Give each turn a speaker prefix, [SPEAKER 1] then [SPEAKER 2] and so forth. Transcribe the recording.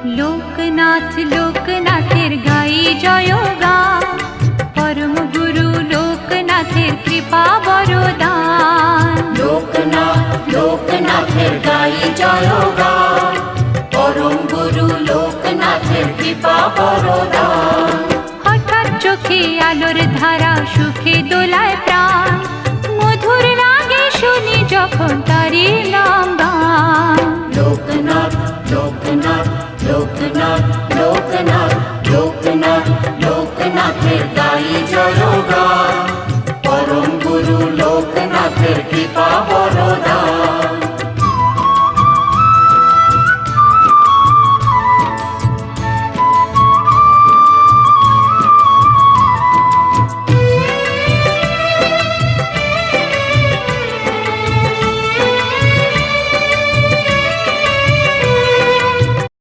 [SPEAKER 1] লোকনাথ লোকনাথের গাই জয়গান, পরম গুরু লোকনাথের কৃপা বরদান।
[SPEAKER 2] লোকনাথ লোকনাথের গাই জয়গান, পরম গুরু লোকনাথের কৃপা বরদান।
[SPEAKER 1] হঠাৎ চোখে আলোর ধারা, সুখে দোলায় প্রাণ, মধুর লাগে শুনি যখন তারি নাম গান।
[SPEAKER 2] লোকনাথ লোকনাথ লোকনাথ লোকনাথ লোকনাথ লোকনাথের গাই জয়গান।